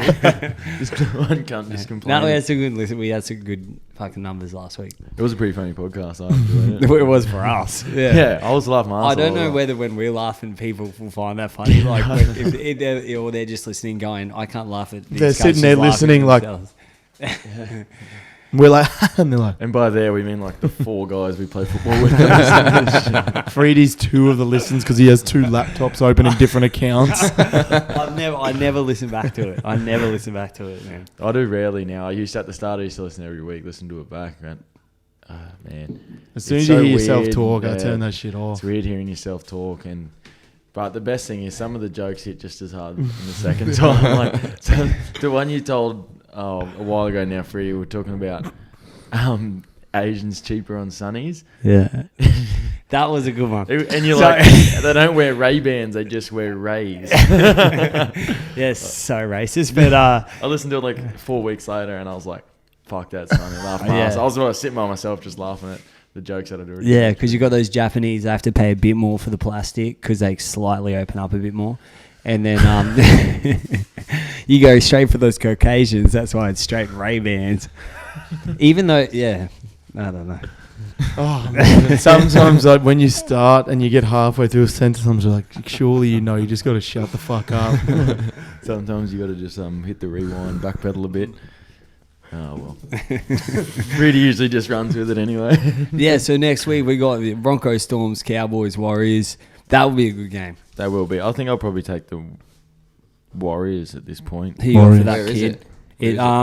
This one cunt just No, complaining. we had some good listen. We had some good fucking numbers last week. It was a pretty funny podcast. I enjoyed it. It was for us. Yeah, I was laughing my I ass don't off. know whether when we're laughing, people will find that funny. Like, or they're just listening, going, "I can't laugh at." These They're guys sitting just there laughing listening at like- themselves. We're like, and they're like, And by there, we mean like the 4 guys we play football with. Freedy's 2 of the listens because he has 2 laptops open in different accounts. I never listen back to it. I never listen back to it, man. I do rarely now. I used to at the start. I used to listen every week, listen to it back. And, man, As soon It's as you so hear yourself weird, talk, I yeah. turn that shit off. it's weird hearing yourself talk, and But the best thing is some of the jokes hit just as hard in the second time. Like so the one you told a while ago now, Freddie, we were talking about Asians cheaper on sunnies. Yeah. That was a good one. And you're So- like, they don't wear Ray-Bans, they just wear Rays. Yes, so racist. But I listened to it like 4 weeks later and I was like, fuck that, Sonny. Laugh my ass. Yeah. I was sitting by myself just laughing at the jokes that I do. yeah, because you got those Japanese, they have to pay a bit more for the plastic because they slightly open up a bit more. And then you go straight for those Caucasians. That's why it's straight Ray-Bans. Even though, yeah, I don't know. Oh, man. Sometimes like when you start and you get halfway through a sentence, I'm just like, surely you know you just got to shut the fuck up. Sometimes you got to just hit the rewind, backpedal a bit. Oh, well. Rudy usually just runs with it anyway. Yeah, so next week we got the Broncos, Storms, Cowboys, Warriors. That will be a good game. They will be. I think I'll probably take the Warriors at this point. Who you got for Warriors. that Where is kid? it? Where is it?